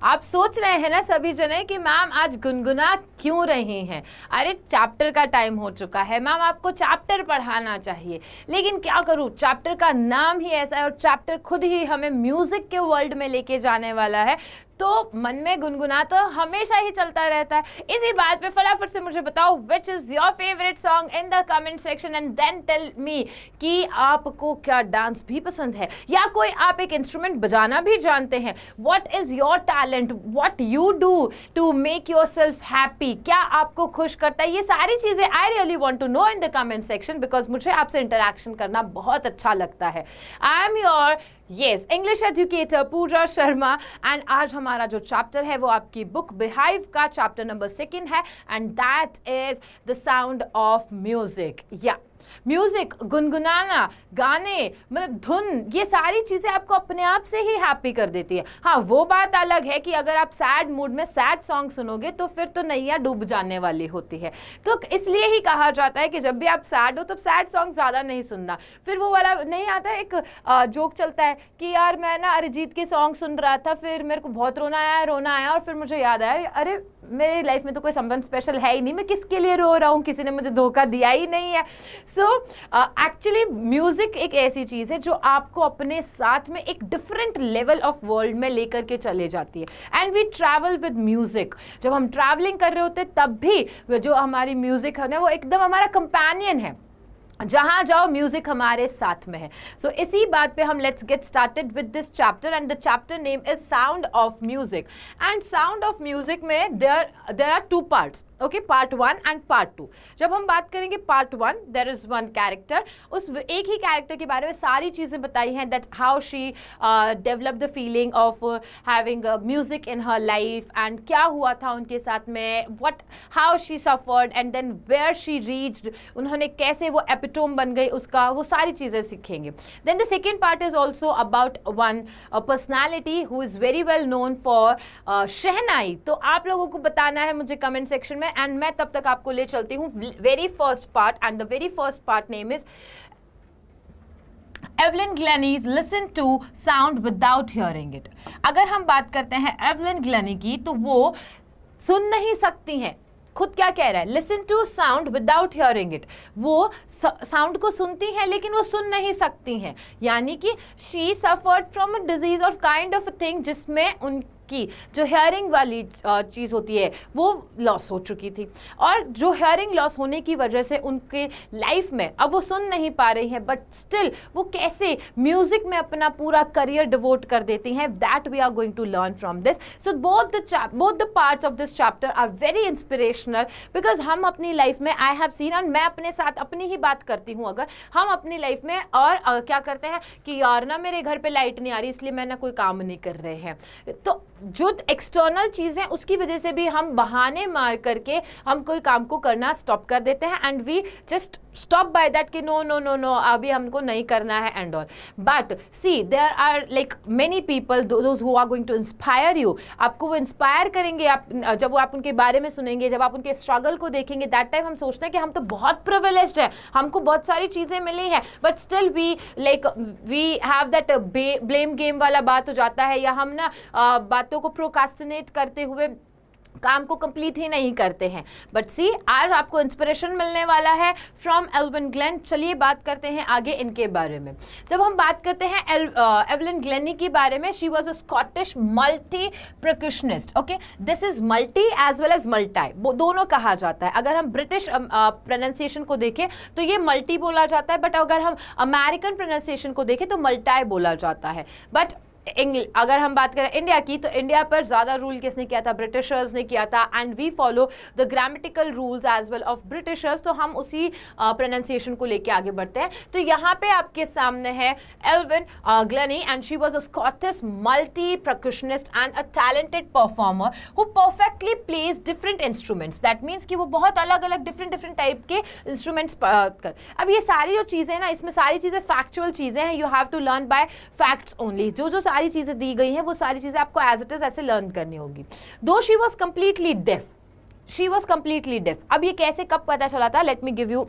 आप सोच रहे हैं ना सभी जने कि मैम आज गुनगुना क्यों रही हैं? अरे चैप्टर का टाइम हो चुका है मैम, आपको चैप्टर पढ़ाना चाहिए। लेकिन क्या करूं, चैप्टर का नाम ही ऐसा है और चैप्टर खुद ही हमें म्यूजिक के वर्ल्ड में लेके जाने वाला है, तो मन में गुनगुना तो हमेशा ही चलता रहता है। इसी बात पे फटाफट से मुझे बताओ which is your favourite song in the comment section and then tell me कि आपको क्या डांस भी पसंद है या कोई आप एक इंस्ट्रूमेंट बजाना भी जानते हैं। What is your talent, what you do to make yourself happy, क्या आपको खुश करता है, ये सारी चीजें I really want to know in the comment section because मुझे आपसे इंटरेक्शन करना बहुत अच्छा लगता है। I am your yes English educator Pooja Sharma and आज हमारा जो चैप्टर है वो आपकी बुक बिहाइव का चैप्टर नंबर 2 है and that is the sound of music. या म्यूजिक, गुनगुनाना, गाने, मतलब धुन, ये सारी चीजें आपको अपने आप से ही हैप्पी कर देती है। हाँ, वो बात अलग है कि अगर आप सैड मूड में सैड सॉन्ग सुनोगे तो फिर तो नैया डूब जाने वाली होती है। तो इसलिए ही कहा जाता है कि जब भी आप सैड हो तब सैड सॉन्ग ज्यादा नहीं सुनना। फिर वो वाला नहीं आता, एक जोक चलता है कि यार मैं ना अरिजीत के सॉन्ग सुन रहा था, फिर मेरे को बहुत रोना आया और फिर मुझे याद आया अरे मेरी लाइफ में तो कोई संबंध स्पेशल है ही नहीं, मैं किसके लिए रो रहा हूँ, किसी ने मुझे धोखा दिया ही नहीं है। सो एक्चुअली म्यूजिक एक ऐसी चीज है जो आपको अपने साथ में एक डिफरेंट लेवल ऑफ वर्ल्ड में लेकर के चले जाती है and we travel with music. जब हम ट्रैवलिंग कर रहे होते हैं तब भी जो हमारी म्यूजिक है ना वो एकदम हमारा कंपेनियन है, जहां जाओ म्यूजिक हमारे साथ में है। सो इसी बात पे हम let's get started with this chapter and the chapter name is sound of music. And sound of music में there are 2 parts, okay, part 1 and part 2। जब हम बात करेंगे पार्ट 1, देयर इज 1 कैरेक्टर, उस एक ही कैरेक्टर के बारे में सारी चीजें बताई हैं, that how she develop the feeling of having music in her life and क्या हुआ था उनके साथ में, what how she suffered and then where she reached, उन्होंने कैसे वो एपिटोम बन गई उसका, वो सारी चीजें सीखेंगे। Then the second part is also about one personality who is very well known for shehnai. तो आप लोगों को बताना है मुझे कमेंट सेक्शन में एंड मैं तब तक आपको ले चलती हूँ very first part and the very first part name is Evelyn Glennie's listen to sound without hearing it. अगर हम बात करते हैं एवलिन ग्लेनी की तो वो सुन नहीं सकती हैं, खुद क्या कह रहा है, listen to sound without hearing it. वो साउंड को सुनती हैं लेकिन वो सुन नहीं सकती हैं, यानी कि she suffered from a disease और काइंड ऑफ अ थिंग जिसमें उनकी जो हियरिंग वाली चीज़ होती है वो लॉस हो चुकी थी और जो हियरिंग लॉस होने की वजह से उनके लाइफ में अब वो सुन नहीं पा रही हैं, बट स्टिल वो कैसे म्यूजिक में अपना पूरा करियर डिवोट कर देती हैं, that we are going to learn from this. So both the parts of this chapter are very inspirational because हम अपनी लाइफ में आई हैव सीन, और मैं अपने साथ अपनी ही बात करती हूँ, अगर हम अपनी लाइफ में और क्या करते हैं कि यार ना मेरे घर पे लाइट नहीं आ रही इसलिए मैं ना कोई काम नहीं कर रहे हैं, तो जो एक्सटर्नल चीज़ है उसकी वजह से भी हम बहाने मार करके हम कोई काम को करना स्टॉप कर देते हैं and we just stop by that कि नो नो नो नो अभी हमको नहीं करना है and all. But see there are like many people those who are going to inspire you, आपको वो इंस्पायर करेंगे। आप जब आप उनके बारे में सुनेंगे, जब आप उनके स्ट्रगल को देखेंगे, दैट टाइम हम सोचते हैं कि हम तो बहुत प्रिविलेज्ड हैं, हमको बहुत सारी चीज़ें मिली हैं, but still we like we have that blame game वाला बात हो जाता है, या हम ना बातों को प्रोकास्टिनेट करते हुए काम को कंप्लीट ही नहीं करते हैं। बट सी आज आपको इंस्पिरेशन मिलने वाला है फ्रॉम एल्विन ग्लेन। चलिए बात करते हैं आगे इनके बारे में। जब हम बात करते हैं एवलिन ग्लेनी के बारे में, she was a Scottish multi percussionist. Okay, this is multi as well as multi, वो दोनों कहा जाता है। अगर हम ब्रिटिश प्रोनाउंसिएशन को देखें तो ये मल्टी बोला जाता है, बट अगर हम अमेरिकन प्रोनाउंसिएशन को देखें तो मल्टाई बोला जाता है। बट अगर हम बात करें इंडिया की तो इंडिया पर ज़्यादा रूल किसने किया था, ब्रिटिशर्स ने किया था and we follow the grammatical rules as well of Britishers, तो हम उसी प्रोनाउंसिएशन को लेके आगे बढ़ते हैं। तो यहाँ पे आपके सामने है Evelyn Glennie and she was a Scottish multi percussionist and a talented performer who perfectly plays different instruments. That means कि वो बहुत अलग अलग डिफरेंट टाइप के इंस्ट्रूमेंट्स कर। अब ये सारी जो चीज़ें ना, इसमें सारी चीज़ें फैक्चुअल चीज़ें हैं, you have to learn by facts only. जो सारी चीजें दी गई हैं वो सारी चीजें आपको एज इट इज ऐसे लर्न करनी होगी। Though she was completely deaf, she was completely deaf. अब ये कैसे कब पता चला था, let me give you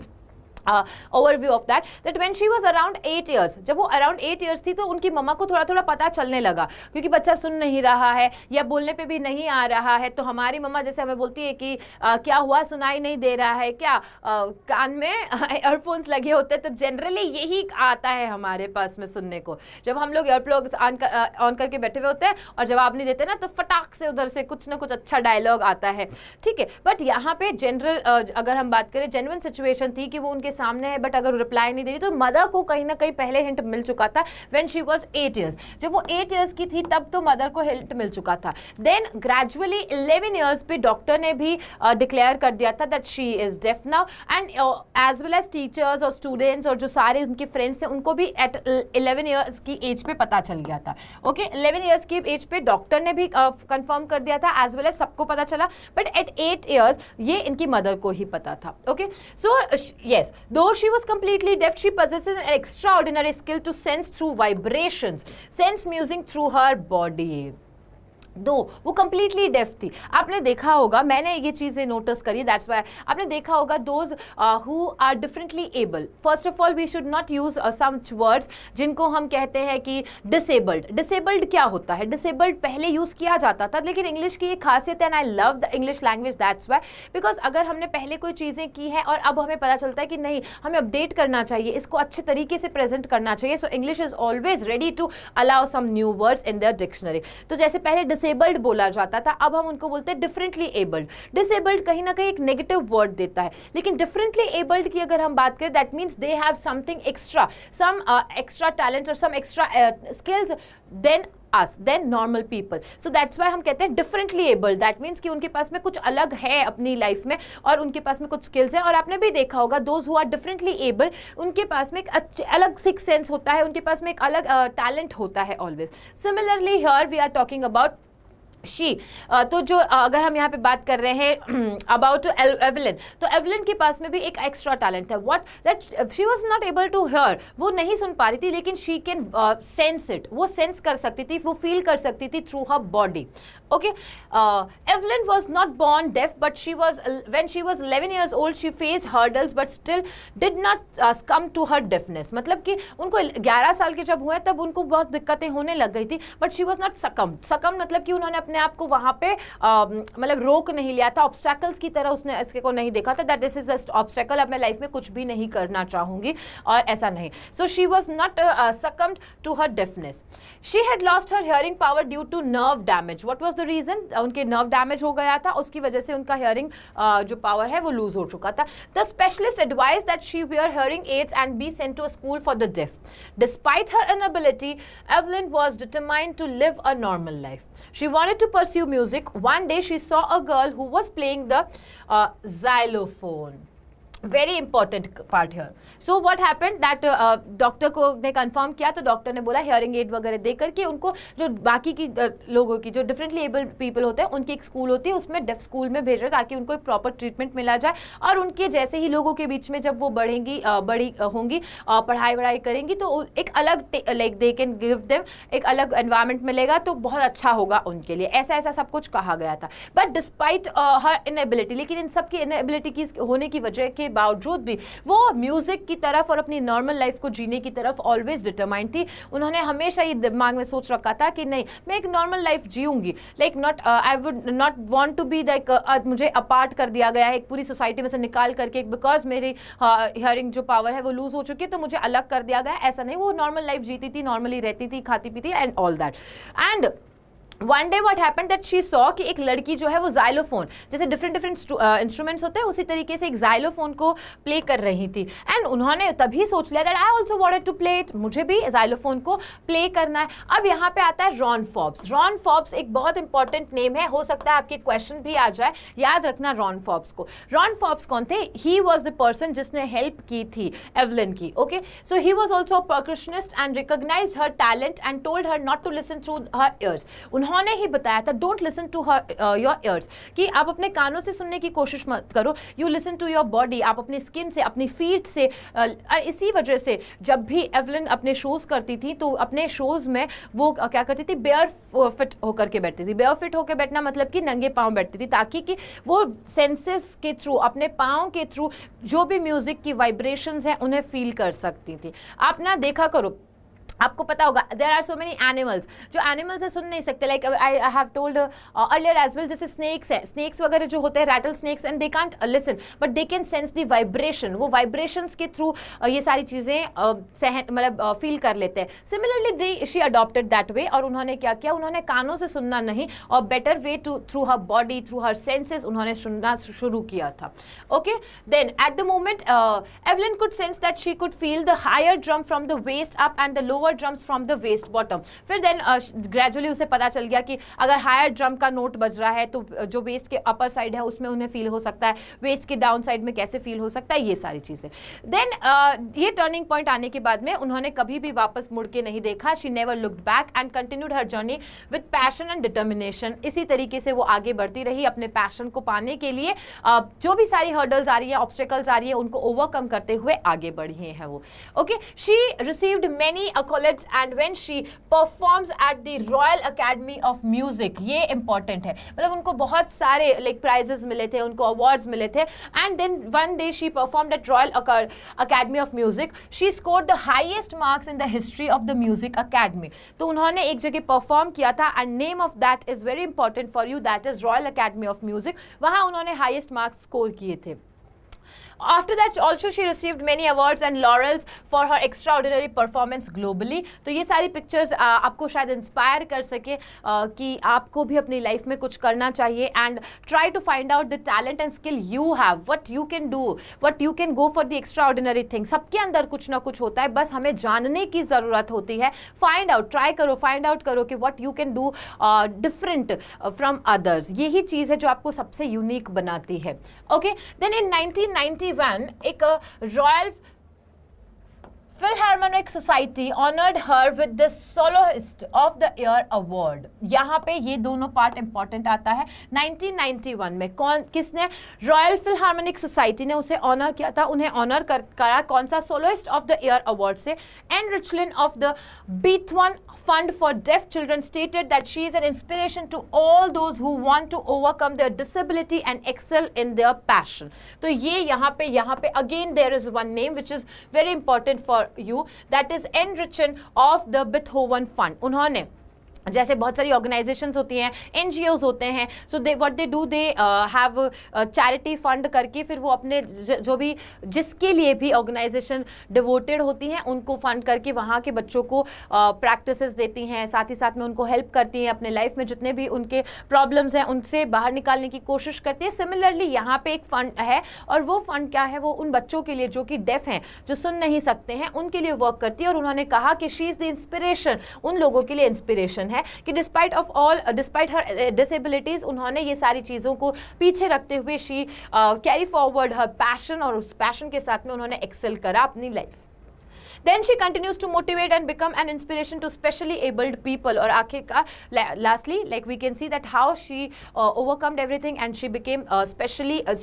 overview of that when she was around 8 years, जब वो अराउंड 8 इयर्स थी तो उनकी मम्मा को थोड़ा थोड़ा पता चलने लगा, क्योंकि बच्चा सुन नहीं रहा है या बोलने पे भी नहीं आ रहा है, तो हमारी मम्मा जैसे हमें बोलती है कि क्या हुआ, सुनाई नहीं दे रहा है क्या, कान में ईयरफोन्स लगे होते हैं, तो जनरली यही आता है हमारे पास में सुनने को, जब हम लोग ईयरप्लग्स ऑन करके बैठे हुए होते हैं और जवाब नहीं देते ना, तो फटाक से उधर से कुछ ना कुछ अच्छा डायलॉग आता है, ठीक है। बट यहाँ पे जनरल अगर हम बात करें, जेन्युइन सिचुएशन थी कि वो उनके सामने है, बट अगर रिप्लाई नहीं दे रही, तो मदर को कहीं ना कहीं पहले हिंट मिल चुका था व्हेन शी वाज 8 इयर्स। जब वो 8 इयर्स की थी तब तो मदर को हिंट मिल चुका था। देन ग्रेजुअली 11 इयर्स पे डॉक्टर ने भी डिक्लेयर कर दिया था that she is deaf now, and as well as teachers और स्टूडेंट्स और जो सारे उनके फ्रेंड्स हैं उनको भी एट 11 इयर्स की एज पे पता चल गया था। ओके, 11 इयर्स की एज पे डॉक्टर ने भी कंफर्म कर दिया था, एज वेल एज सबको पता चला, बट एट 8 इयर्स ये इनकी मदर को ही पता था। Okay, so yes, though she was completely deaf, she possesses an extraordinary skill to sense through vibrations, sense music through her body. दो वो कंप्लीटली डेफ थी। आपने देखा होगा, मैंने ये चीज़ें नोटिस करी, दैट्स वाई आपने देखा होगा those who are differently able, first of all we should not use some words जिनको हम कहते हैं कि डिसेबल्ड। डिसेबल्ड क्या होता है? डिसेबल्ड पहले यूज़ किया जाता था, लेकिन इंग्लिश की एक खासियत है, and I love the English language, that's why, because अगर हमने पहले कोई चीज़ें की है और अब हमें पता चलता है कि नहीं, हमें अपडेट करना चाहिए, इसको अच्छे तरीके से प्रेजेंट करना चाहिए, so English is always ready to allow some new words in their dictionary. तो जैसे पहले डिसेबल्ड बोला जाता था, अब हम उनको बोलते हैं डिफरेंटली एबल्ड। डिसेबल्ड कहीं ना कहीं एक नेगेटिव वर्ड देता है, लेकिन डिफरेंटली एबल्ड की अगर हम बात करें, that means they have something extra, some extra talent और some extra skills than us, then normal people. So that's why हम कहते हैं differently able. That means कि उनके पास में कुछ अलग है अपनी लाइफ में और उनके पास में कुछ स्किल्स हैं। और आपने भी देखा होगा those who are differently able, उनके पास में एक अलग सिक्स सेंस होता है, उनके पास में एक अलग टैलेंट होता है always. Similarly here we are talking about she, तो जो अगर हम यहाँ पे बात कर रहे हैं अबाउट एवलिन, तो एवलिन के पास में भी एक एक्स्ट्रा टैलेंट है, what that she was not able to hear, वो नहीं सुन पा रही थी, लेकिन शी कैन सेंस इट, वो सेंस कर सकती थी, वो फील कर सकती थी through her body. Okay, Evelyn was not born deaf, but she was when she was 11 years old she faced hurdles but still did not succumb to her deafness. मतलब कि उनको 11 साल के जब हुए तब उनको बहुत दिक्कतें होने लग गई थी, but she was not succumb मतलब कि उन्होंने अपने आप को वहां पे मतलब रोक नहीं लिया था, ऑब्स्टैकल्स की तरह उसने इसके को नहीं देखा था that this is just obstacle, अब मैं लाइफ में कुछ भी नहीं करना चाहूंगी, और ऐसा नहीं। So she was not succumbed to her deafness. She had lost her hearing power due to nerve damage. What was the reason? उनके नर्व डैमेज हो गया था, उसकी वजह से उनका हियरिंग जो पावर है वो लूज हो चुका था। The specialist advised that she wear hearing aids and be sent to a school for the deaf. Despite her inability, Evelyn was determined to live a normal life. She wanted to pursue music. One day she saw a girl who was playing the xylophone. Very important part here. So what happened that doctor को ने confirm किया, तो doctor ने बोला hearing aid वगैरह दे करके उनको, जो बाकी की लोगों की जो डिफरेंटली एबल पीपल होते हैं उनकी एक स्कूल होती है, उसमें डेफ स्कूल में भेज रहे ताकि उनको एक प्रॉपर ट्रीटमेंट मिला जाए, और उनके जैसे ही लोगों के बीच में जब वो बढ़ेंगी बड़ी होंगी, पढ़ाई वढ़ाई करेंगी, तो एक अलग like they can give them एक अलग एनवायरमेंट मिलेगा, तो बहुत अच्छा होगा उनके लिए, ऐसा ऐसा सब कुछ कहा गया था। बट डिस्पाइट हर इनएबिलिटी, लेकिन इन सब की इनएबिलिटी की होने की वजह के बावजूद भी वो म्यूजिक की तरफ और अपनी नॉर्मल लाइफ को जीने की तरफ ऑलवेज डिटरमाइंड थी। उन्होंने हमेशा ये दिमाग में सोच रखा था कि नहीं, मैं एक नॉर्मल लाइफ जीऊंगी, like not I would not want to be like मुझे अपार्ट कर दिया गया है एक पूरी सोसाइटी में से निकाल करके, बिकॉज मेरी हियरिंग जो पावर है वो लूज हो चुकी है, तो मुझे अलग कर दिया गया। ऐसा नहीं, वो नॉर्मल लाइफ जीती थी, नॉर्मली रहती थी, खाती पीती and all that. And one day what happened that she saw कि एक लड़की जो है वो जाइलोफोन, जैसे डिफरेंट इंस्ट्रूमेंट्स होते हैं उसी तरीके से एक जाइलोफोन को प्ले कर रही थी, एंड उन्होंने तभी सोच लिया that I also wanted to play it, मुझे भी जाइलोफोन को प्ले करना है। अब यहाँ पे आता है रॉन फॉब्स। रॉन फॉब्स एक बहुत इंपॉर्टेंट नेम है, हो सकता है आपके क्वेश्चन भी आ जाए, याद रखना रॉन फॉब्स को। रॉन फॉब्स कौन थे? ही वॉज द पर्सन जिसने हेल्प की थी एवलिन की। Okay, so he was also a percussionist and recognised her talent and told her not to listen through her ears. उन्होंने ही बताया था, don't listen to your ears, कि आप अपने कानों से सुनने की कोशिश मत करो, you listen to your body, आप अपनी स्किन से, अपनी फीट से। इसी वजह से जब भी एवलिन अपने शोज करती थी तो अपने शोज में वो क्या करती थी, बेयर फिट होकर के बैठती थी। बेयर फिट होकर बैठना मतलब कि नंगे पांव बैठती थी, ताकि कि वो सेंसेस के थ्रू, अपने पांव के थ्रू जो भी म्यूजिक की वाइब्रेशंस हैं उन्हें फील कर सकती थी। आप ना देखा करो, आपको पता होगा there are so many animals जो एनिमल्स से सुन नहीं सकते, like I have told earlier as well, जैसे स्नेक्स है, स्नेक्स वगैरह जो होते हैं, rattle snakes, and they can't listen but they can sense the vibration, वो वाइब्रेशंस के थ्रू ये सारी चीज़ें मतलब फील कर लेते हैं। Similarly she adopted that way, और उन्होंने क्या किया, उन्होंने कानों से सुनना नहीं और better way to through her body, through her senses उन्होंने सुनना शुरू किया था। Okay, then at the moment Evelyn could sense that she could feel the higher drum from the waist up and the lower drums from the waist bottom. फिर then gradually उसे पता चल गया कि अगर हायर ड्रम का note बज रहा है तो जो वेस्ट के अपर साइड है उसमें उन्हें फील हो सकता है, वेस्ट के डाउन साइड में कैसे फील हो सकता है, ये सारी चीजें। देन ये टर्निंग पॉइंट आने के बाद में उन्होंने कभी भी वापस मुड़ के नहीं देखा। She never looked back and continued her journey with passion and determination. इसी तरीके से वो आगे बढ़ती रही अपने पैशन को पाने के लिए। जो भी सारी हर्डल्स आ रही है, ऑब्स्टिकल्स आ रही है, उनको ओवरकम करते हुए आगे बढ़ी है वो। Okay, she received many accolades and when she performs at the Royal Academy of Music, ये important है, मतलब उनको बहुत सारे like prizes मिले थे, उनको awards मिले थे, and then one day she performed at Royal Academy of Music. She scored the highest marks in the history of the Music Academy. तो उन्होंने एक जगह परफॉर्म किया था and name of that is very important for you, that is Royal Academy of Music. वहाँ उन्होंने highest marks score किए थे। After that also she received many awards and laurels for her extraordinary performance globally. तो ये सारी pictures आपको शायद inspire कर सके कि आपको भी अपनी लाइफ में कुछ करना चाहिए, and try to find out the talent and skill you have, what you can do, what you can go for the extraordinary thing. सबके अंदर कुछ ना कुछ होता है, बस हमें जानने की ज़रूरत होती है। फाइंड आउट, ट्राई करो, फाइंड आउट करो कि what you can do different from others. यही चीज़ है जो आपको सबसे यूनिक बनाती है। ओके, देन इन 1991 एक royal Philharmonic society honoured her with the soloist of the year award. यहाँ पे ये दोनों पार्ट इंपॉर्टेंट आता है। 1991 में किसने, रॉयल फिलहार्मोनिक सोसाइटी ने उसे ऑनर किया था, उन्हें ऑनर करा कौन सा, soloist of the year award से। And Richlin of the Beethoven fund for deaf children stated that she is an inspiration to all those who want to overcome their disability and excel in their passion. तो ये यहाँ पे again there is one name which is very important for you, that is Enrichen of the Beethoven Fund. उन्होंने, जैसे बहुत सारी organisations होती हैं, एनजीओज होते हैं, so they what they do, they have charity fund करके फिर वो अपने जो भी जिसके लिए भी ऑर्गेनाइजेशन डिवोटेड होती हैं उनको फंड करके वहाँ के बच्चों को प्रैक्टिसेस देती हैं, साथ ही साथ में उनको हेल्प करती हैं, अपने लाइफ में जितने भी उनके प्रॉब्लम्स हैं उनसे बाहर निकालने की कोशिश करती है। सिमिलरली यहाँ पे एक फंड है, और वो फंड क्या है, वो उन बच्चों के लिए जो कि डेफ हैं, जो सुन नहीं सकते हैं, उनके लिए वर्क करती है। और उन्होंने कहा कि शी इज़ द इंस्पिरेशन, उन लोगों के लिए इंस्पिरेशन है कि डिस्पाइट हर डिसेबिलिटीज उन्होंने ये सारी चीज़ों को पीछे रखते हुए she carry forward her passion, और उस पैशन के साथ में उन्होंने एक्सेल करा अपनी life. Then she continues to motivate and become an inspiration to specially abled people. और आखिरकार lastly, like we can see that how she overcome everything and she became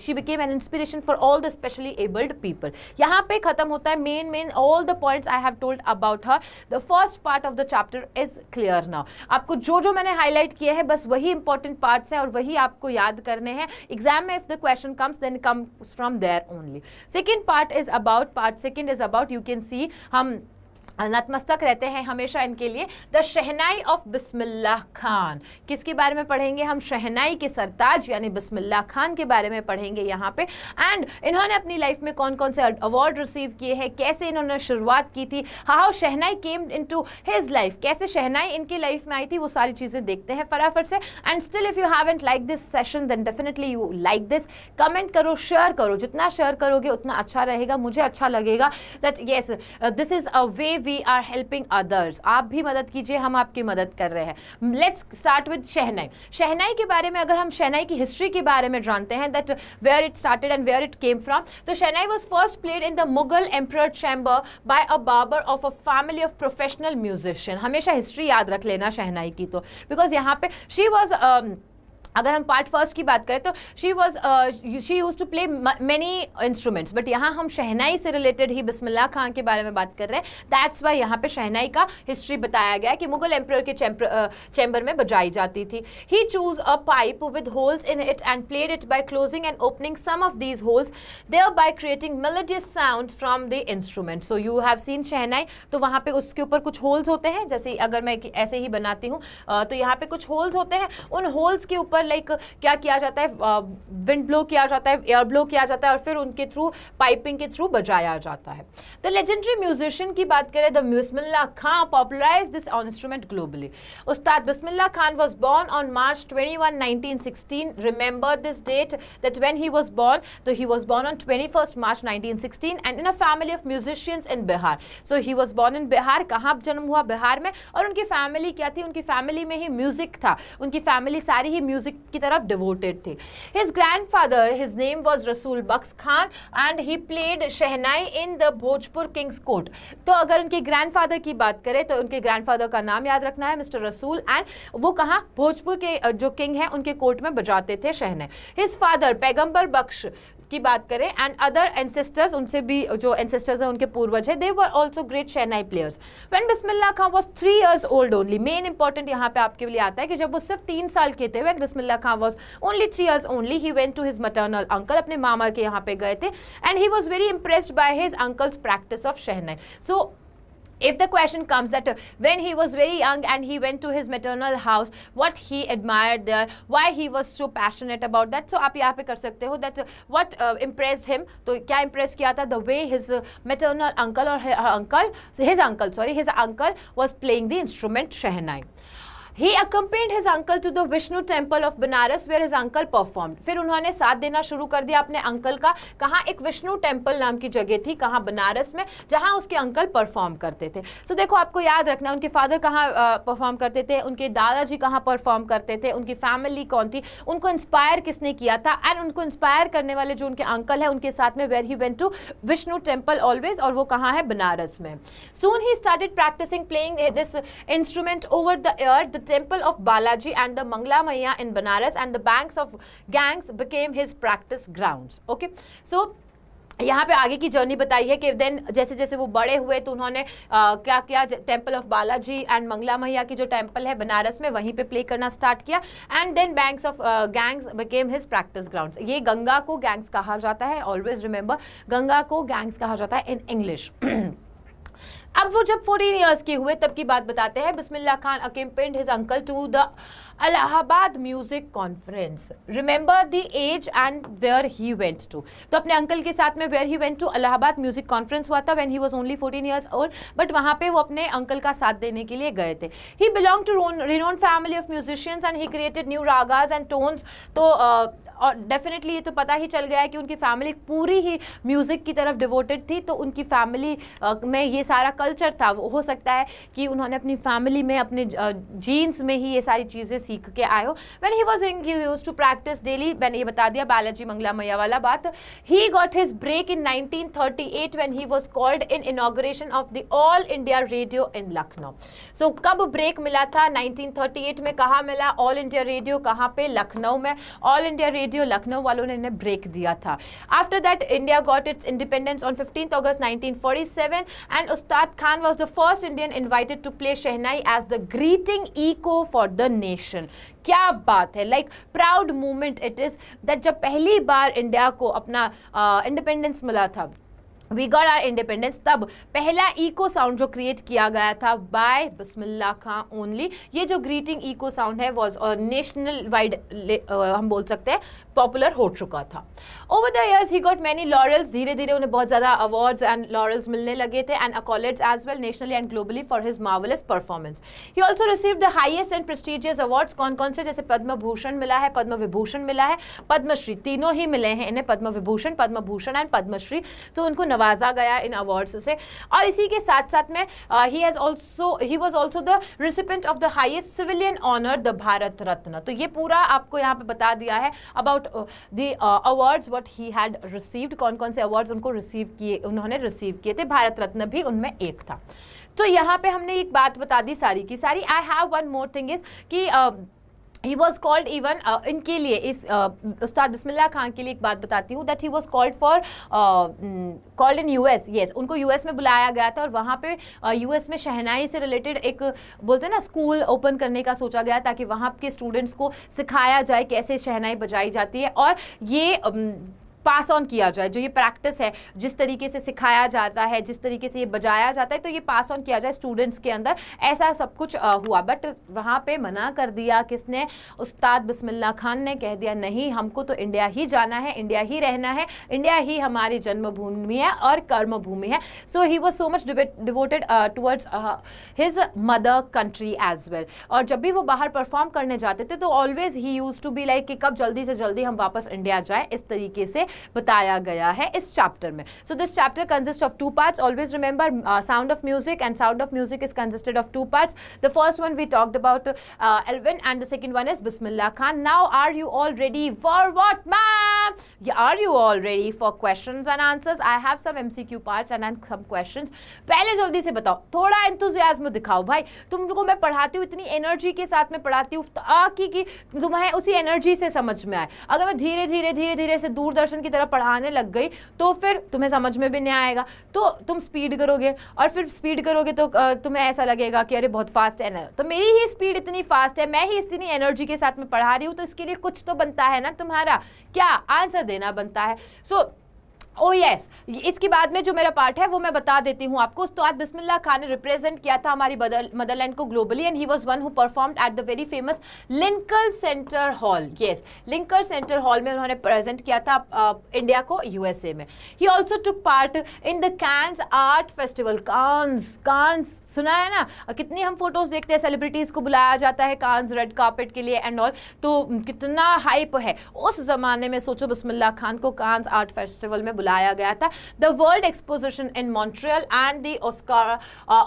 she became an inspiration for all the specially abled people. यहाँ पे खत्म होता है main all the points I have told about her. The first part of the chapter is clear now. आपको जो मैंने highlight किए हैं बस वही important parts हैं और वही आपको याद करने हैं। Exam में if the question comes then comes from there only. Second part is about you can see हम नतमस्तक रहते हैं हमेशा इनके लिए। The shehnai of Bismillah Khan, किसके बारे में पढ़ेंगे हम, शहनाई के सरताज यानी बिस्मिल्लाह खान के बारे में पढ़ेंगे यहाँ पे। एंड इन्होंने अपनी लाइफ में कौन कौन से अवार्ड रिसीव किए हैं, कैसे इन्होंने शुरुआत की थी, how shehnai came into his life, कैसे शहनाई इनकी लाइफ में आई थी, वो सारी चीज़ें देखते हैं फटाफट से। And still if you haven't like this session then definitely you like this, comment करो, शेयर करो, जितना शेयर करोगे उतना अच्छा रहेगा, मुझे अच्छा लगेगा that yes this is a way we are helping others, आप भी मदद कीजिए, हम आपकी मदद कर रहे हैं। लेट्स स्टार्ट विद शहनाई। शहनाई के बारे में अगर हम शहनाई की हिस्ट्री के बारे में जानते हैं, that where it started and where it came from, तो shehnai was first played in the Mughal emperor chamber by a barber of a family of professional musician. हमेशा हिस्ट्री याद रख लेना शहनाई की, तो बिकॉज यहाँ पे शी वॉज, अगर हम पार्ट फर्स्ट की बात करें तो she used to play many instruments, but यहाँ हम शहनाई से रिलेटेड ही बिस्मिल्लाह खान के बारे में बात कर रहे हैं। दैट्स वाई यहाँ पे शहनाई का हिस्ट्री बताया गया कि मुगल एम्परर के चैम्बर में बजाई जाती थी। He chose a pipe with holes in it and played it by closing and opening some of these holes, thereby creating melodious sounds from the instrument. So you have seen shehnai, तो वहाँ पे उसके ऊपर कुछ holes होते हैं, जैसे अगर मैं ऐसे ही बनाती हूँ तो यहाँ पे कुछ होल्स होते हैं, उन होल्स के ऊपर लाइक क्या किया जाता है, विंड ब्लो किया जाता है, एयर ब्लो किया जाता है, और फिर उनके थ्रू पाइपिंग के थ्रू बजाया जाता है। द लेजेंडरी म्यूजिशियन की बात करें, the Bismillah Khan popularised this instrument globally. Ustad Bismillah Khan was born on March 21, 1916. Remember this date, that when he was born, so he was born on 21st March 1916 and in a family of musicians in Bihar. So he was born in Bihar. कहाँ जन्म हुआ? बिहार में। और उनकी family क्या थी? उनकी family में ही म्यूजिक था, उनकी फैमिली सारी ही म्यूजिक की तरफ डिवोटेड थी। His grandfather, his name was Rasool Bux Khan and he played shehnai in the Bhojpur King's Court। तो अगर उनके ग्रैंडफादर की बात करें तो उनके ग्रैंडफादर का नाम याद रखना है, मिस्टर रसूल, एंड वो कहाँ? भोजपुर के जो किंग हैं उनके कोर्ट में बजाते थे शहनाई। His father पैगंबर बख्श की बात करें एंड अदर एंसेस्टर्स, उनसे भी जो एंसेस्टर्स हैं उनके पूर्वज है, they were also great shehnai players. When Bismillah Khan was 3 years old only, main important यहाँ पे आपके लिए आता है कि जब वो सिर्फ 3 साल के थे, when Bismillah Khan was only 3 years only, he went to his maternal uncle, अपने मामा के यहाँ पे गए थे, and he was very impressed by his uncle's practice of shehnai. So if the question comes that when he was very young and he went to his maternal house, what he admired there, why he was so passionate about that, so आप यहाँ पे कर सकते हो that what impressed him, तो क्या impress किया था? The way his maternal uncle or his uncle was playing the instrument shehnai. He accompanied his uncle to the Vishnu temple of Banaras where his uncle performed। फिर उन्होंने साथ देना शुरू कर दिया अपने अंकल का, कहाँ? एक विष्णु टेम्पल नाम की जगह थी, कहाँ? बनारस में, जहाँ उसके अंकल परफॉर्म करते थे। सो देखो आपको याद रखना, उनके फादर कहाँ परफॉर्म करते थे, उनके दादाजी कहाँ परफॉर्म करते थे, उनकी फैमिली कौन थी, उनको इंस्पायर किसने किया था, एंड उनको इंस्पायर करने वाले जो उनके अंकल है उनके साथ में where he went to Vishnu temple always, और वो कहाँ है? बनारस में। Soon he started practising playing this instrument over the air. The temple of Balaji and the Mangla Maiya in Banaras and the banks of Ganges became his practice grounds. Okay, so यहाँ पे आगे की journey बताई है कि then जैसे जैसे वो बड़े हुए तो उन्होंने क्या किया? Temple of Balaji and Mangala Maiya की जो टेम्पल है बनारस में, वहीं पे प्ले करना स्टार्ट किया, and then banks of Ganges became his practice grounds. ये गंगा को गैंग्स कहा जाता है, ऑलवेज रिमेंबर, गंगा को गैंग्स कहा जाता है इन इंग्लिश। अब वो जब 14 years के हुए तब की बात बताते हैं। Bismillah Khan accompanied his uncle to the Allahabad Music Conference. Remember the age and where he went to. तो अपने अंकल के साथ में where he went to Allahabad Music Conference हुआ था when he was only 14 years old. But वहाँ पे वो अपने अंकल का साथ देने के लिए गए थे। He belonged to renowned family of musicians and he created new ragas and tones. तो और डेफिनेटली ये तो पता ही चल गया है कि उनकी फैमिली पूरी ही म्यूज़िक की तरफ डिवोटेड थी, तो उनकी फैमिली में ये सारा कल्चर था। वो हो सकता है कि उन्होंने अपनी फैमिली में, अपने जीन्स में ही ये सारी चीज़ें सीख के आए हो। When he was young he used to practise daily. मैंने ये बता दिया बालाजी मंगला मैया वाला बात। He got his break in 1938 when he was called in inauguration of the all India radio in Lucknow. सो कब ब्रेक मिला था? 1938 में। कहाँ मिला? ऑल इंडिया रेडियो कहाँ पे? लखनऊ में। ऑल इंडिया रेडियो लखनऊ वालों ने इन्हें ब्रेक दिया था। After that India got its independence on 15th August 1947 and Ustad Khan was the first Indian invited to play shehnai as the greeting echo for the nation. क्या बात है, like proud movement it is that जब पहली बार India को अपना independence मिला था, we got are independence, तब पहला इको साउंड जो क्रिएट किया गया था बाय बिस्मिल्लाह खान ओनली। ये जो ग्रीटिंग इको साउंड है वॉज नेशनल वाइड, हम बोल सकते हैं पॉपुलर हो चुका था। Over the years he got many laurels. धीरे धीरे उन्हें बहुत ज़्यादा अवार्ड्स एंड लॉरेल्स मिलने लगे थे and accolades as well nationally and globally for his marvellous performance. He also receive the highest and prestigious awards. कौन कौन से? जैसे पद्म भूषण मिला है, पद्म विभूषण मिला है, पद्मश्री, तीनों ही मिले हैं इन्हें, पद्म विभूषण, पद्म भूषण एंड पद्मश्री। तो उनको नवाजा गया इन अवार्ड्स से। और इसी के साथ साथ में he was also the recipient of the highest civilian honour, the Bharat Ratna. तो ये पूरा आपको यहाँ पे बता दिया है about the awards what he had received, कौन कौन से अवार्ड्स उन्होंने रिसीव किए थे, भारत रत्न भी उनमें एक था। तो यहाँ पे हमने एक बात बता दी सारी की सारी। I have one more thing is कि he was called even इनके लिए इस उस्ताद बिस्मिल्लाह खान के लिए एक बात बताती हूँ, that he was called for called in US, yes, उनको US में बुलाया गया था और वहाँ पे US में शहनाई से रिलेटेड एक बोलते हैं ना स्कूल ओपन करने का सोचा गया ताकि वहाँ के स्टूडेंट्स को सिखाया जाए कैसे शहनाई बजाई जाती है और ये पास ऑन किया जाए, जो ये प्रैक्टिस है, जिस तरीके से सिखाया जाता है, जिस तरीके से ये बजाया जाता है, तो ये पास ऑन किया जाए स्टूडेंट्स के अंदर, ऐसा सब कुछ हुआ। बट वहाँ पे मना कर दिया किसने, उस्ताद बिस्मिल्लाह खान ने कह दिया नहीं, हमको तो इंडिया ही जाना है, इंडिया ही रहना है, इंडिया ही हमारी जन्मभूमि है और कर्म भूमि है। So he was so much devoted towards his mother country as well. और जब भी वो बाहर परफॉर्म करने जाते थे तो ऑलवेज ही यूज टू बी लाइक कि कब जल्दी से जल्दी हम वापस इंडिया जाएं, इस तरीके से बताया गया है इस चैप्टर में। So this chapter consist of 2 parts. Always remember Sound of Music, and Sound of Music is consisted of 2 parts. The first one we talked about Elvin, and the second one is Bismillah Khan. Now are you all ready for what, ma'am? Are you all ready for questions and answers? I have some MCQ parts and some questions. पहले जल्दी से बताओ, थोड़ा enthusiasm दिखाओ भाई। तुमको मैं पढ़ाती हूँ इतनी एनर्जी के साथ में पढ़ाती हूँ ताकि कि तुम्हें उसी एनर्जी से समझ में आए। अगर मैं धीरे धीरे धीरे धीरे से दूरदर्शन की तरह पढ़ाने लग गई तो फिर तुम्हें समझ में भी नहीं आएगा, तो तुम स्पीड करोगे और फिर स्पीड करोगे तो तुम्हें ऐसा लगेगा कि अरे बहुत फास्ट है ना। तो मेरी ही स्पीड इतनी फास्ट है, मैं ही इतनी एनर्जी के साथ में पढ़ा रही हूँ, तो इसके लिए कुछ तो बनता है ना, तुम्हारा क्या आंसर देना बनता है। सो ओ यस, इसके बाद में जो मेरा पार्ट है वो मैं बता देती हूँ आपको। उस्ताद बिस्मिल्लाह खान ने रिप्रेजेंट किया था हमारी मदरलैंड को globally, and he was one who performed at the very famous Lincoln Center hall. Yes, Lincoln Center hall में उन्होंने प्रेजेंट किया था इंडिया को यूएसए में। He also took part in the Cannes art festival. Cannes सुना है ना, कितनी हम फोटोज देखते हैं, सेलिब्रिटीज को बुलाया जाता है कांस रेड कार्पेट के लिए एंड ऑल, तो कितना हाइप है उस जमाने में। सोचो बिस्मिल्लाह खान को कांस आर्ट फेस्टिवल में बुलाया गया था। The world exposition in Montreal and the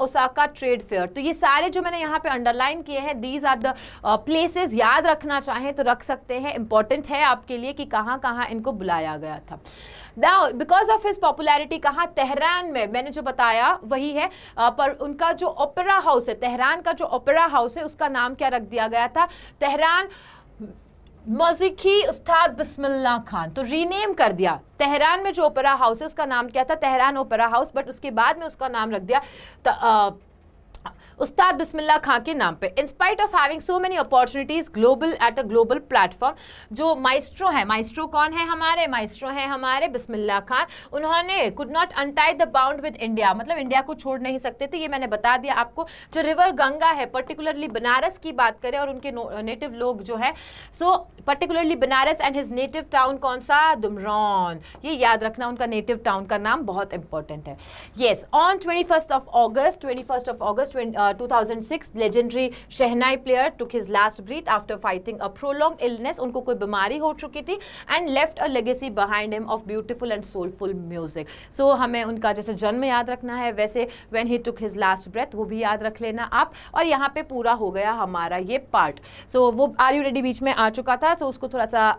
Osaka trade fair. तो ये सारे जो मैंने यहाँ पे अंडरलाइन किए हैं, दीज आर द प्लेसेस, याद रखना चाहें तो रख सकते हैं, इंपॉर्टेंट है आपके लिए कि कहाँ कहाँ इनको बुलाया गया था। Now, because of his popularity, कहाँ, तेहरान में, मैंने जो बताया वही है, पर उनका जो ओपेरा हाउस है, तेहरान का जो ओपेरा हाउस है उसका नाम क्या रख दिया गया था, तेहरान मौसीकी उस्ताद बिस्मिल्लाह खान। तो रीनेम कर दिया, तेहरान में जो ओपेरा हाउस है उसका नाम क्या था, तेहरान ओपेरा हाउस, बट उसके बाद में उसका नाम रख दिया उस्ताद बिस्मिल्लाह खान के नाम पे। In spite of having so many opportunities global at a global platform, जो माइस्ट्रो है, माइस्ट्रो कौन है हमारे, माइस्ट्रो है हमारे बिस्मिल्लाह खान, उन्होंने could not untie the bound with India, मतलब इंडिया को छोड़ नहीं सकते थे। ये मैंने बता दिया आपको। जो रिवर गंगा है, पर्टिकुलरली बनारस की बात करें और उनके नेटिव लोग जो है, so particularly Banaras and his native town कौन सा, दुमरान। ये याद रखना, उनका नेटिव टाउन का नाम बहुत इंपॉर्टेंट है। Yes, on 21st of August 2006, legendary Shehnai player took his last breath after fighting a prolonged illness. उनको कोई बीमारी हो चुकी थी and left a legacy behind him of beautiful and soulful music. So हमें उनका जैसे जन्म याद रखना है, वैसे when he took his last breath वो भी याद रख लेना आप। और यहाँ पे पूरा हो गया हमारा ये पार्ट। So वो आर यू रेडी बीच में आ चुका था, so उसको थोड़ा सा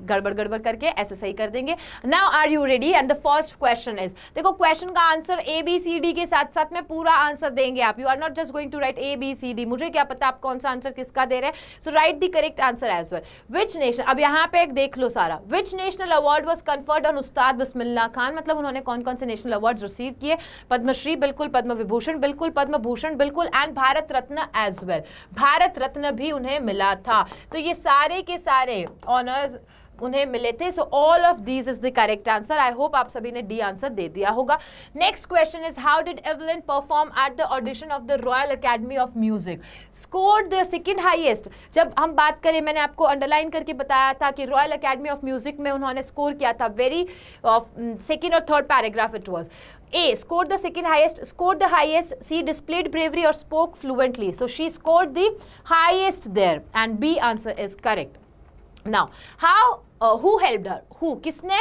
गड़बड़ करके ऐसे सही कर देंगे। Now are you ready, and the first question is, देखो क्वेश्चन का आंसर ABCD के साथ साथ में पूरा आंसर देंगे आप। You are not just going to write ABCD, मुझे क्या पता आप कौन सा आंसर किसका दे रहे हैं। So write the correct answer as well. Which nation, अब यहाँ पे एक देख लो सारा, which national award was conferred on Ustad Bismillah Khan, मतलब उन्होंने कौन कौन से नेशनल अवार्ड रिसीव किए। पद्मश्री बिल्कुल, पद्म विभूषण बिल्कुल, पद्म भूषण बिल्कुल, and Bharat Ratna as well, Bharat Ratna भी उन्हें मिला था। तो ये सारे के सारे ऑनर्स उन्हें मिले थे। So all of these is the correct answer. I hope आप सभी ने डी आंसर दे दिया होगा। Next question is, how did Evelyn perform at the audition of the royal academy of music, scored the second highest. जब हम बात करें, मैंने आपको अंडरलाइन करके बताया था कि रॉयल अकेडमी ऑफ म्यूजिक में उन्होंने स्कोर किया था, वेरी सेकंड और third paragraph it was. A scored the second highest, scored the highest, C displayed bravery or spoke fluently, so she scored the highest there, and B answer is correct. Now how who helped her, who, किसने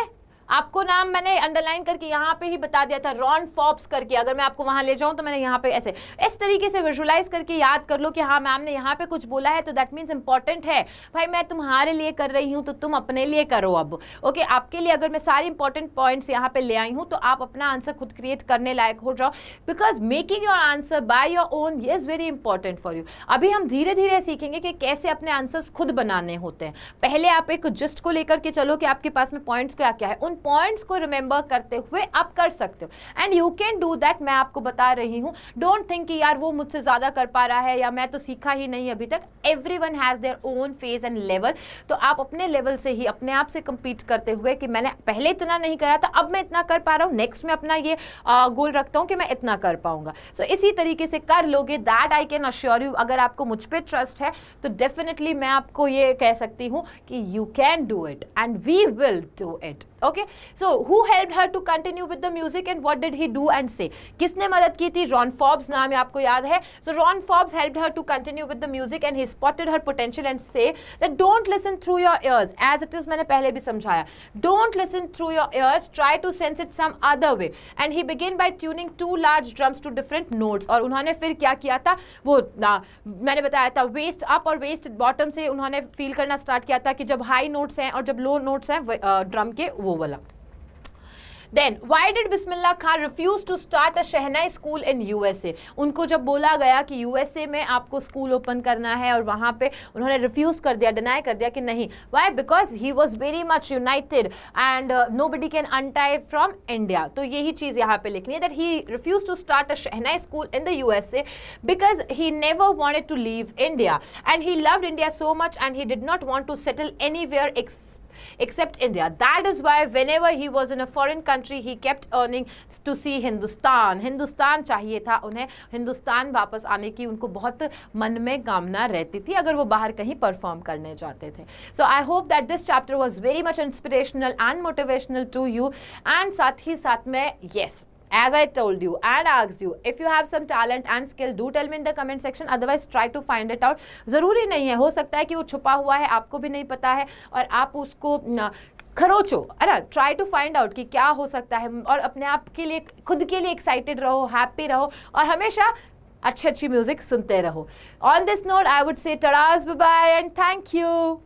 आपको नाम मैंने underline करके यहाँ पे ही बता दिया था, रॉन फॉब्स करके। अगर मैं आपको वहां ले जाऊं तो मैंने यहाँ पे ऐसे इस तरीके से विजुअलाइज करके याद कर लो कि हाँ मैम ने यहाँ पे कुछ बोला है, तो दैट मीन्स इंपॉर्टेंट है भाई, मैं तुम्हारे लिए कर रही हूँ तो तुम अपने लिए करो अब। ओके, आपके लिए अगर मैं सारी इंपॉर्टेंट पॉइंट्स यहाँ पे ले आई हूँ तो आप अपना आंसर खुद क्रिएट करने लायक हो जाओ, because making your answer by your own is very important for you. अभी हम धीरे धीरे सीखेंगे कि कैसे अपने आंसर्स खुद बनाने होते हैं। पहले आप एक जिस्ट को लेकर के चलो कि आपके पास में पॉइंट्स क्या क्या है, उन पॉइंट्स को रिमेंबर करते हुए आप कर सकते हो, and you can do that. मैं आपको बता रही हूँ, डोंट थिंक कि यार वो मुझसे ज्यादा कर पा रहा है या मैं तो सीखा ही नहीं अभी तक। Everyone has their own phase and level, तो आप अपने लेवल से ही अपने आप से कंपीट करते हुए कि मैंने पहले इतना नहीं करा था, अब मैं इतना कर पा रहा हूँ, नेक्स्ट में अपना ये गोल रखता हूँ कि मैं इतना कर पाऊंगा। सो इसी तरीके से कर लोगे, that I can assure you. अगर आपको मुझ पे ट्रस्ट है तो डेफिनेटली मैं आपको ये कह सकती हूँ कि you can do it and we will do it. Okay, so who helped her to continue with the music and what did he do and say? किसने मदद की थी? Ron Forbes नाम है, आपको याद है? So Ron Forbes helped her to continue with the music and he spotted her potential and say that don't listen through your ears, as it is मैंने पहले भी समझाया, don't listen through your ears, try to sense it some other way, and he began by tuning two large drums to different notes। और उन्होंने फिर क्या किया था, वो मैंने बताया था वेस्ट अप और वेस्ट बॉटम से उन्होंने फील करना स्टार्ट किया था कि जब हाई नोट्स हैं और जब लो नोट्स हैं ड्रम के, वो वाला। Then why did Bismillah Khan refuse to start a shehnai school in USA? उनको जब बोला गया कि USA में आपको स्कूल ओपन करना है और वहाँ पे उन्होंने रिफ्यूज कर दिया, डिनाई कर दिया कि नहीं। Why? Because he was very much united and nobody can untie from India। तो यही चीज़ यहाँ पे लिखनी है, that he refused to start a shehnai school in the USA because he never wanted to leave India and he loved India so much and he did not want to settle anywhere except India। That is why whenever he was in a foreign country he kept earning to see Hindustan. Hindustan चाहिए था उन्हें, हिंदुस्तान वापस आने की उनको बहुत मन में कामना रहती थी अगर वो बाहर कहीं परफॉर्म करने जाते थे। So I hope that this chapter was very much inspirational and motivational to you। and साथ ही साथ में yes, as I told you and asked you, if you have some talent and skill, do tell me in the comment section, otherwise try to find it out। ज़रूरी नहीं है, हो सकता है कि वो छुपा हुआ है, आपको भी नहीं पता है और आप उसको खरोचो, अरे ट्राई टू फाइंड आउट कि क्या हो सकता है, और अपने आप के लिए, खुद के लिए एक्साइटेड रहो, हैप्पी रहो और हमेशा अच्छी अच्छी म्यूजिक सुनते रहो। On this note I would say टड़ास, bye bye and thank you.